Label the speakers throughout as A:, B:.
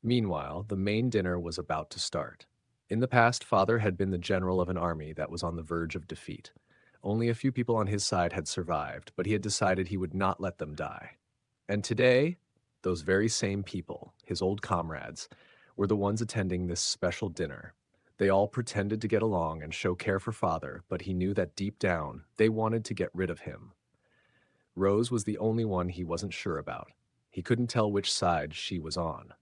A: Meanwhile, the main dinner was about to start. In the past, Father had been the general of an army that was on the verge of defeat. Only a few people on his side had survived, but he had decided he would not let them die. And today, those very same people, his old comrades, were the ones attending this special dinner. They all pretended to get along and show care for Father, but he knew that deep down, they wanted to get rid of him. Rose was the only one he wasn't sure about. He couldn't tell which side she was on.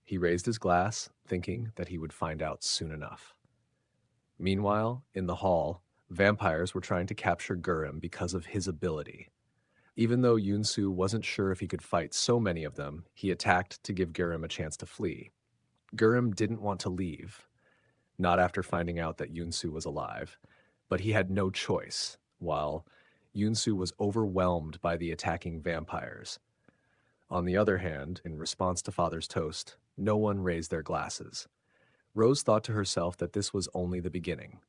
A: He raised his glass, thinking that he would find out soon enough. Meanwhile, in the hall, vampires were trying to capture Gurim because of his ability. Even though Yunsu wasn't sure if he could fight so many of them, he attacked to give Gurim a chance to flee. Gurim didn't want to leave, not after finding out that Yunsu was alive, but he had no choice, while Yunsu was overwhelmed by the attacking vampires. On the other hand, in response to Father's toast, no one raised their glasses. Rose thought to herself that this was only the beginning.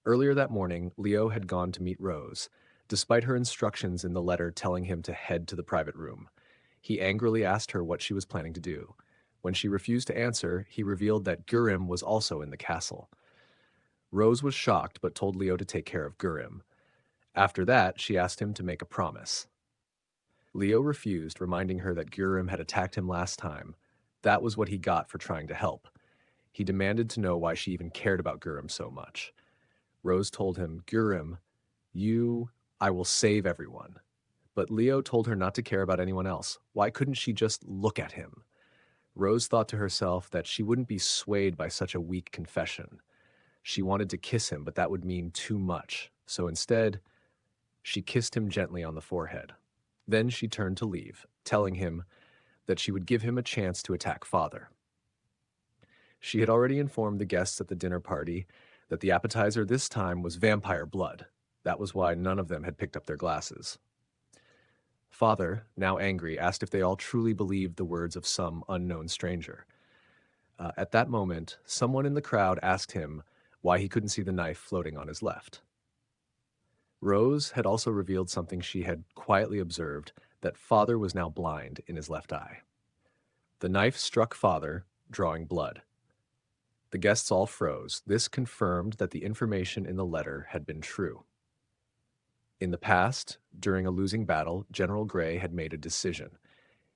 A: Earlier that morning, Leo had gone to meet Rose, despite her instructions in the letter telling him to head to the private room. He angrily asked her what she was planning to do. When she refused to answer, he revealed that Gurim was also in the castle. Rose was shocked but told Leo to take care of Gurim. After that, she asked him to make a promise. Leo refused, reminding her that Gurim had attacked him last time. That was what he got for trying to help. He demanded to know why she even cared about Gurim so much. Rose told him, Gurim, I will save everyone. But Leo told her not to care about anyone else. Why couldn't she just look at him? Rose thought to herself that she wouldn't be swayed by such a weak confession. She wanted to kiss him, but that would mean too much. So instead, she kissed him gently on the forehead. Then she turned to leave, telling him that she would give him a chance to attack Father. She had already informed the guests at the dinner party that the appetizer this time was vampire blood. That was why none of them had picked up their glasses. Father, now angry, asked if they all truly believed the words of some unknown stranger. At that moment, someone in the crowd asked him why he couldn't see the knife floating on his left. Rose had also revealed something she had quietly observed, that Father was now blind in his left eye. The knife struck Father, drawing blood. The guests all froze. This confirmed that the information in the letter had been true. In the past, during a losing battle, General Gray had made a decision.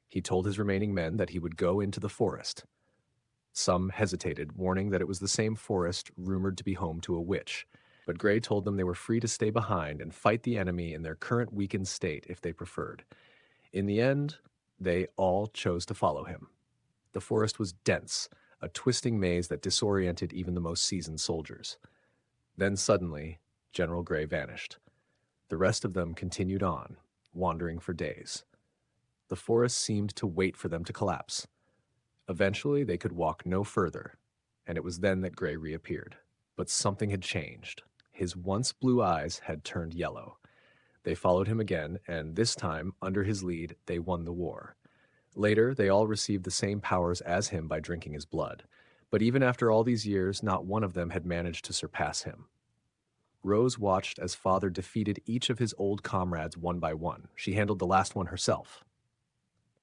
A: He told his remaining men that he would go into the forest. Some hesitated, warning that it was the same forest rumored to be home to a witch, but Gray told them they were free to stay behind and fight the enemy in their current weakened state if they preferred. In the end, they all chose to follow him. The forest was dense, a twisting maze that disoriented even the most seasoned soldiers. Then suddenly, General Gray vanished. The rest of them continued on, wandering for days. The forest seemed to wait for them to collapse. Eventually, they could walk no further, and it was then that Gray reappeared. But something had changed. His once blue eyes had turned yellow. They followed him again, and this time, under his lead, they won the war. Later, they all received the same powers as him by drinking his blood. But even after all these years, not one of them had managed to surpass him. Rose watched as Father defeated each of his old comrades one by one. She handled the last one herself.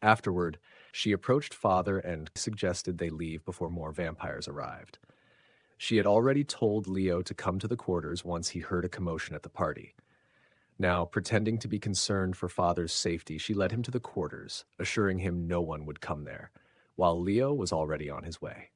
A: Afterward, she approached Father and suggested they leave before more vampires arrived. She had already told Leo to come to the quarters once he heard a commotion at the party. Now, pretending to be concerned for Father's safety, she led him to the quarters, assuring him no one would come there, while Leo was already on his way.